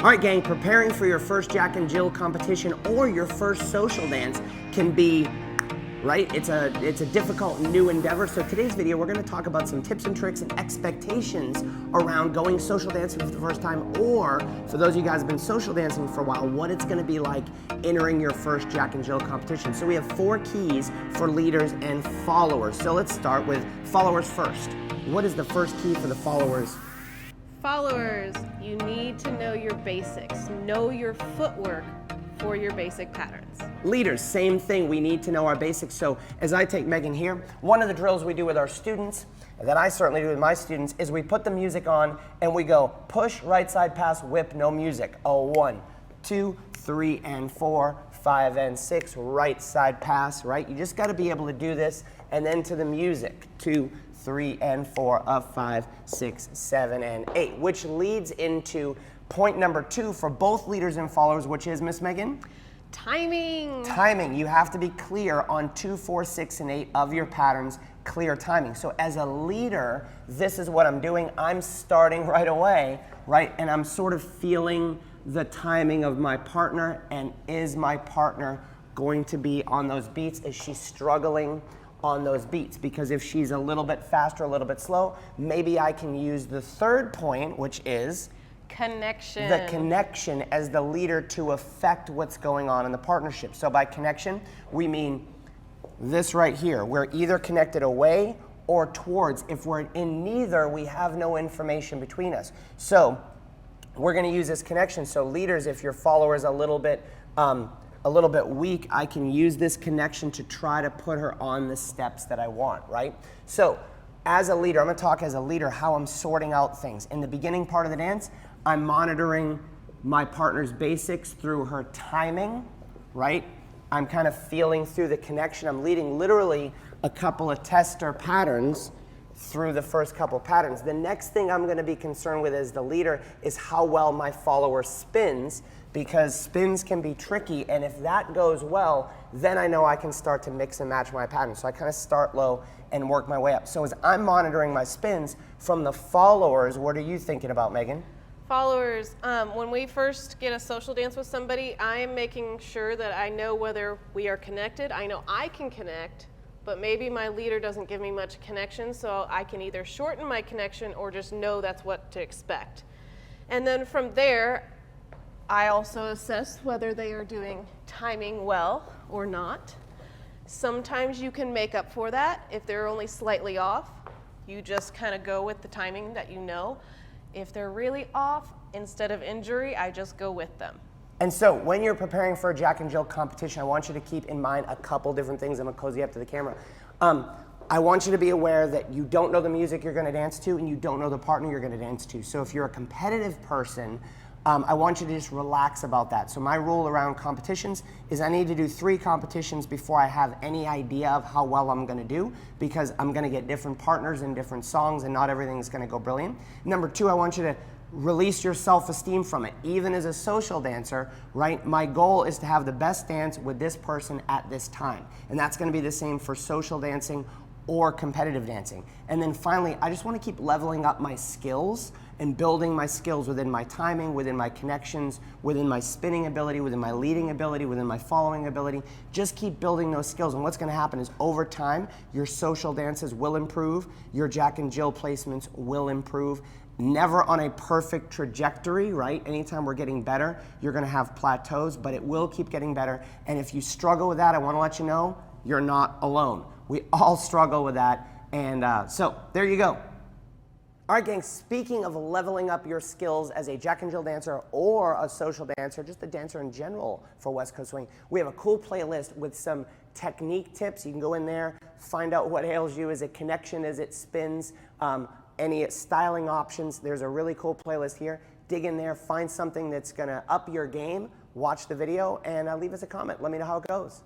All right, gang, preparing for your first Jack and Jill competition or your first social dance can be, right? It's a difficult new endeavor. So today's video, we're gonna talk about some tips and tricks and expectations around going social dancing for the first time, or for those of you guys who've been social dancing for a while, what it's gonna be like entering your first Jack and Jill competition. So we have 4 keys for leaders and followers. So let's start with followers first. What is the first key for the followers? Followers, you need to know your basics. Know your footwork for your basic patterns. Leaders, same thing. We need to know our basics. So as I take Megan here, one of the drills we do with our students, that I certainly do with my students, is we put the music on and we go push, right side pass, whip, no music. Oh, 1, 2, 3, and 4, 5, and 6, right side pass, right? You just got to be able to do this, and then to the music, 2, 3, and 4, of 5, 6, 7, and 8, which leads into point number 2 for both leaders and followers, which is, Miss Megan? Timing. Timing. You have to be clear on 2, 4, 6, and 8 of your patterns, clear timing. So as a leader, this is what I'm doing. I'm starting right away, right? And I'm sort of feeling the timing of my partner, and is my partner going to be on those beats? Is she struggling on those beats? Because if she's a little bit faster, a little bit slow, maybe I can use the third point, which is connection. The connection as the leader to affect what's going on in the partnership. So by connection, we mean this right here. We're either connected away or towards. If we're in neither, we have no information between us. So we're going to use this connection. So leaders, if your follower is a little bit weak, I can use this connection to try to put her on the steps that I want, right? So as a leader, I'm going to talk as a leader how I'm sorting out things. In the beginning part of the dance, I'm monitoring my partner's basics through her timing, right? I'm kind of feeling through the connection. I'm leading literally a couple of tester patterns through the first couple patterns. The next thing I'm going to be concerned with as the leader is how well my follower spins, because spins can be tricky, and if that goes well, then I know I can start to mix and match my patterns. So I kind of start low and work my way up. So as I'm monitoring my spins from the followers, what are you thinking about, Megan? Followers, when we first get a social dance with somebody, I am making sure that I know whether we are connected. I know I can connect, but maybe my leader doesn't give me much connection, so I can either shorten my connection or just know that's what to expect. And then from there, I also assess whether they are doing timing well or not. Sometimes you can make up for that. If they're only slightly off, you just kind of go with the timing that you know. If they're really off, instead of injury, I just go with them. And so when you're preparing for a Jack and Jill competition, I want you to keep in mind a couple different things. I'm going to cozy up to the camera. I want you to be aware that you don't know the music you're going to dance to, and you don't know the partner you're going to dance to. So if you're a competitive person, I want you to just relax about that. So my rule around competitions is I need to do 3 competitions before I have any idea of how well I'm going to do, because I'm going to get different partners and different songs, and not everything's going to go brilliant. Number 2, I want you to release your self-esteem from it. Even as a social dancer, right, my goal is to have the best dance with this person at this time. And that's going to be the same for social dancing or competitive dancing. And then finally, I just want to keep leveling up my skills and building my skills within my timing, within my connections, within my spinning ability, within my leading ability, within my following ability. Just keep building those skills. And what's going to happen is over time, your social dances will improve, your Jack and Jill placements will improve. Never on a perfect trajectory, right? Anytime we're getting better, you're going to have plateaus, but it will keep getting better. And if you struggle with that, I want to let you know, you're not alone. We all struggle with that. And so there you go. All right, gang, speaking of leveling up your skills as a Jack and Jill dancer or a social dancer, just a dancer in general for West Coast Swing, we have a cool playlist with some technique tips. You can go in there, find out what ails you. Is it connection? Is it spins? Any styling options? There's a really cool playlist here. Dig in there, find something that's going to up your game, watch the video, and leave us a comment. Let me know how it goes.